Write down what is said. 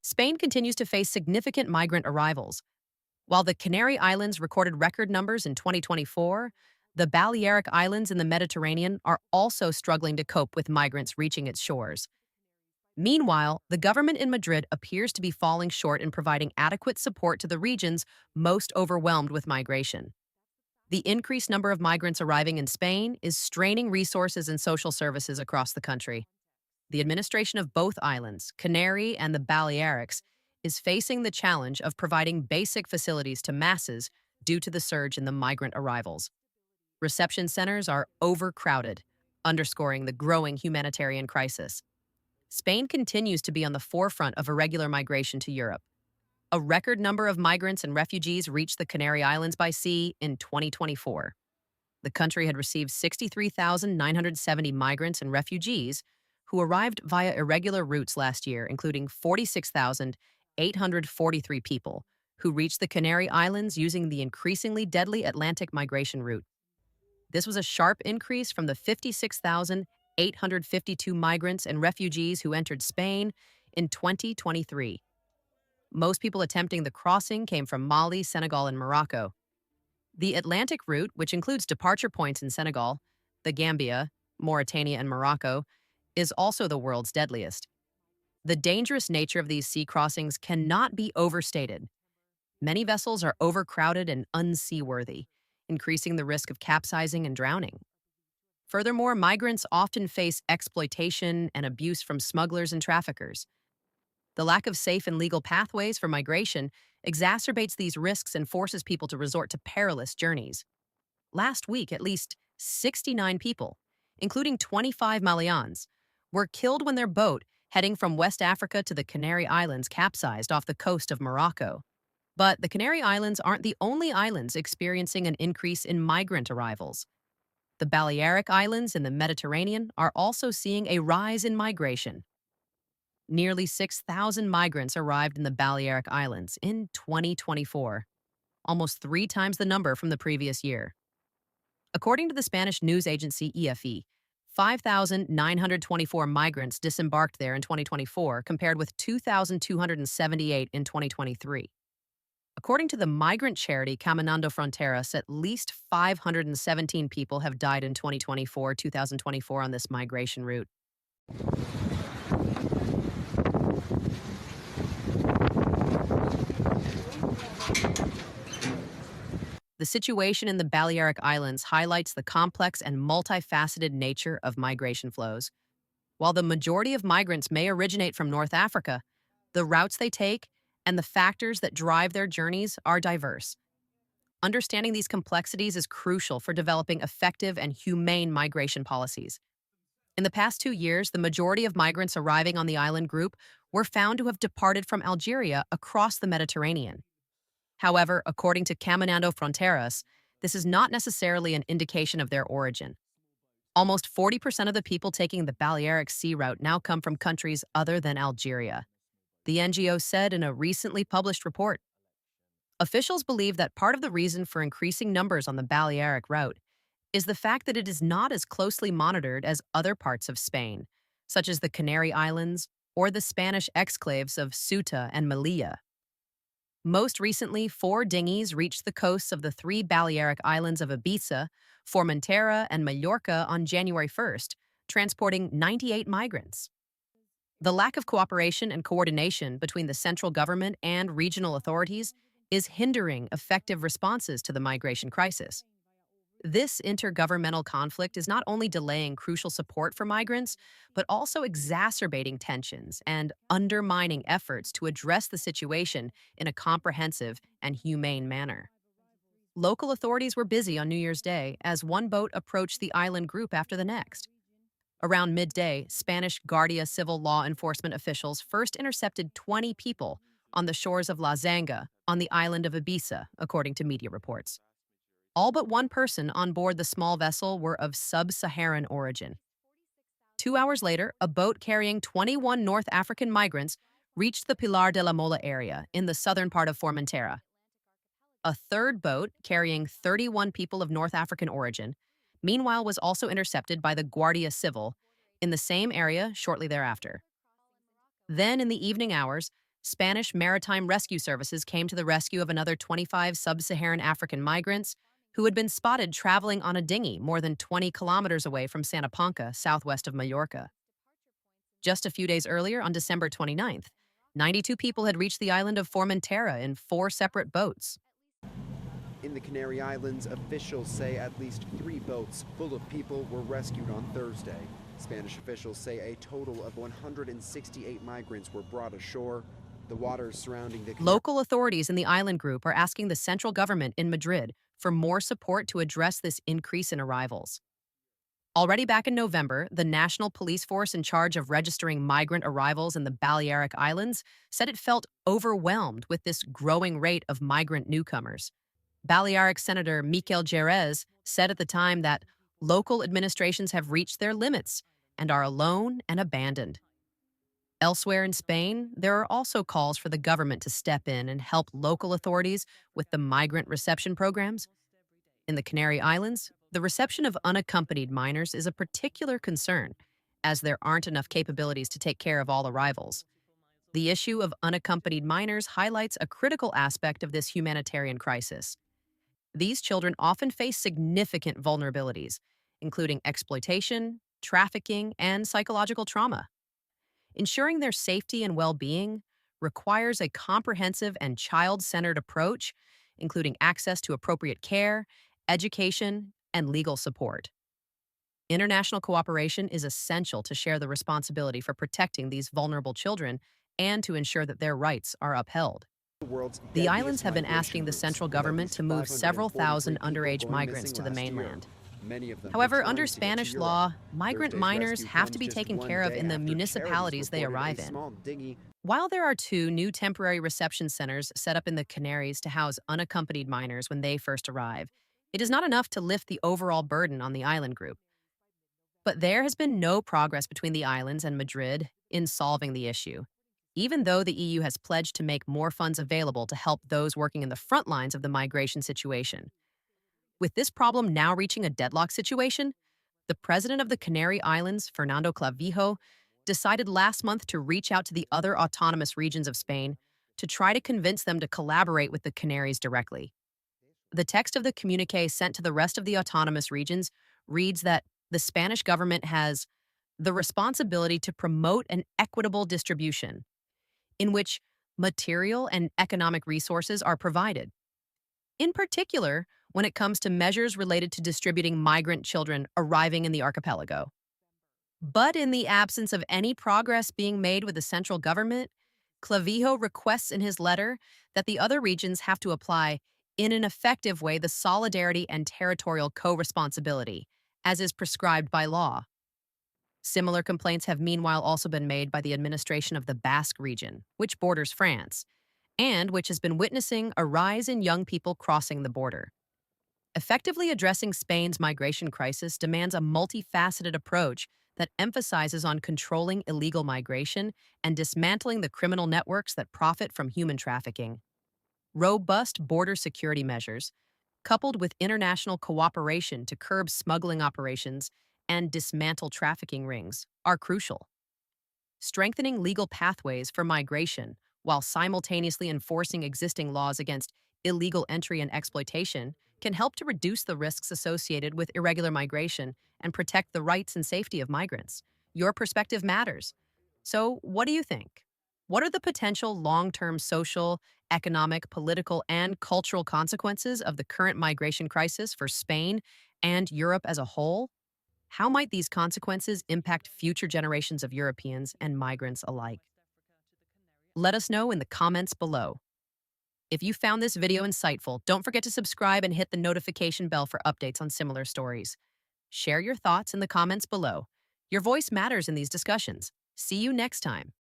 Spain continues to face significant migrant arrivals. While the Canary Islands recorded record numbers in 2024, the Balearic Islands in the Mediterranean are also struggling to cope with migrants reaching its shores. Meanwhile, the government in Madrid appears to be falling short in providing adequate support to the regions most overwhelmed with migration. The increased number of migrants arriving in Spain is straining resources and social services across the country. The administration of both islands, Canary and the Balearics, is facing the challenge of providing basic facilities to masses due to the surge in the migrant arrivals. Reception centers are overcrowded, underscoring the growing humanitarian crisis. Spain continues to be on the forefront of irregular migration to Europe. A record number of migrants and refugees reached the Canary Islands by sea in 2024. The country had received 63,970 migrants and refugees who arrived via irregular routes last year, including 46,843 people who reached the Canary Islands using the increasingly deadly Atlantic migration route. This was a sharp increase from the 56,852 migrants and refugees who entered Spain in 2023. Most people attempting the crossing came from Mali, Senegal, and Morocco. The Atlantic route, which includes departure points in Senegal, the Gambia, Mauritania, and Morocco, is also the world's deadliest. The dangerous nature of these sea crossings cannot be overstated. Many vessels are overcrowded and unseaworthy, increasing the risk of capsizing and drowning. Furthermore, migrants often face exploitation and abuse from smugglers and traffickers. The lack of safe and legal pathways for migration exacerbates these risks and forces people to resort to perilous journeys. Last week, at least 69 people, including 25 Malians, were killed when their boat heading from West Africa to the Canary Islands capsized off the coast of Morocco. But the Canary Islands aren't the only islands experiencing an increase in migrant arrivals. The Balearic Islands in the Mediterranean are also seeing a rise in migration. Nearly 6,000 migrants arrived in the Balearic Islands in 2024, almost 3 times the number from the previous year. According to the Spanish news agency EFE, 5,924 migrants disembarked there in 2024, compared with 2,278 in 2023. According to the migrant charity Caminando Fronteras, at least 517 people have died in 2024 on this migration route. The situation in the Balearic Islands highlights the complex and multifaceted nature of migration flows. While the majority of migrants may originate from North Africa, the routes they take and the factors that drive their journeys are diverse. Understanding these complexities is crucial for developing effective and humane migration policies. In the past 2 years, the majority of migrants arriving on the island group were found to have departed from Algeria across the Mediterranean. However, according to Caminando Fronteras, this is not necessarily an indication of their origin. Almost 40% of the people taking the Balearic Sea route now come from countries other than Algeria, the NGO said in a recently published report. Officials believe that part of the reason for increasing numbers on the Balearic route is the fact that it is not as closely monitored as other parts of Spain, such as the Canary Islands or the Spanish exclaves of Ceuta and Melilla. Most recently, 4 dinghies reached the coasts of the 3 Balearic islands of Ibiza, Formentera, and Mallorca on January 1st, transporting 98 migrants. The lack of cooperation and coordination between the central government and regional authorities is hindering effective responses to the migration crisis. This intergovernmental conflict is not only delaying crucial support for migrants, but also exacerbating tensions and undermining efforts to address the situation in a comprehensive and humane manner. Local authorities were busy on New Year's Day as one boat approached the island group after the next. Around midday, Spanish Guardia Civil law enforcement officials first intercepted 20 people on the shores of La Zanga on the island of Ibiza, according to media reports. All but one person on board the small vessel were of sub-Saharan origin. 2 hours later, a boat carrying 21 North African migrants reached the Pilar de la Mola area in the southern part of Formentera. A third boat, carrying 31 people of North African origin, meanwhile was also intercepted by the Guardia Civil in the same area shortly thereafter. Then, in the evening hours, Spanish maritime rescue services came to the rescue of another 25 sub-Saharan African migrants who had been spotted traveling on a dinghy more than 20 kilometers away from Santa Ponca, southwest of Mallorca. Just a few days earlier, on December 29th, 92 people had reached the island of Formentera in 4 separate boats. In the Canary Islands, officials say at least 3 boats full of people were rescued on Thursday. Spanish officials say a total of 168 migrants were brought ashore. The waters surrounding the Local authorities in the island group are asking the central government in Madrid for more support to address this increase in arrivals. Already back in November, the national police force in charge of registering migrant arrivals in the Balearic Islands said it felt overwhelmed with this growing rate of migrant newcomers. Balearic Senator Miquel Jerez said at the time that local administrations have reached their limits and are alone and abandoned. Elsewhere in Spain, there are also calls for the government to step in and help local authorities with the migrant reception programs. In the Canary Islands, the reception of unaccompanied minors is a particular concern, as there aren't enough capabilities to take care of all arrivals. The issue of unaccompanied minors highlights a critical aspect of this humanitarian crisis. These children often face significant vulnerabilities, including exploitation, trafficking, and psychological trauma. Ensuring their safety and well-being requires a comprehensive and child-centered approach, including access to appropriate care, education, and legal support. International cooperation is essential to share the responsibility for protecting these vulnerable children and to ensure that their rights are upheld. the world's The islands deadliest have been migration asking the routes, central with at government least to move several 543 thousand people underage going migrants to missing the last year. mainland. Many of them were However, trying under to get to Spanish Europe. law, migrant Thursday's minors rescue have to comes be just taken one care of day in the after municipalities charities they reported arrive a in. small dinghy. While there are 2 new temporary reception centers set up in the Canaries to house unaccompanied minors when they first arrive, it is not enough to lift the overall burden on the island group. But there has been no progress between the islands and Madrid in solving the issue, even though the EU has pledged to make more funds available to help those working in the front lines of the migration situation. With this problem now reaching a deadlock situation, the president of the Canary Islands, Fernando Clavijo, decided last month to reach out to the other autonomous regions of Spain to try to convince them to collaborate with the Canaries directly. The text of the communique sent to the rest of the autonomous regions reads that the Spanish government has the responsibility to promote an equitable distribution in which material and economic resources are provided. In particular, when it comes to measures related to distributing migrant children arriving in the archipelago. But in the absence of any progress being made with the central government, Clavijo requests in his letter that the other regions have to apply in an effective way the solidarity and territorial co-responsibility, as is prescribed by law. Similar complaints have meanwhile also been made by the administration of the Basque region, which borders France, and which has been witnessing a rise in young people crossing the border. Effectively addressing Spain's migration crisis demands a multifaceted approach that emphasizes on controlling illegal migration and dismantling the criminal networks that profit from human trafficking. Robust border security measures, coupled with international cooperation to curb smuggling operations and dismantle trafficking rings, are crucial. Strengthening legal pathways for migration while simultaneously enforcing existing laws against illegal entry and exploitation can help to reduce the risks associated with irregular migration and protect the rights and safety of migrants. Your perspective matters. So, what do you think? What are the potential long-term social, economic, political, and cultural consequences of the current migration crisis for Spain and Europe as a whole? How might these consequences impact future generations of Europeans and migrants alike? Let us know in the comments below. If you found this video insightful, don't forget to subscribe and hit the notification bell for updates on similar stories. Share your thoughts in the comments below. Your voice matters in these discussions. See you next time.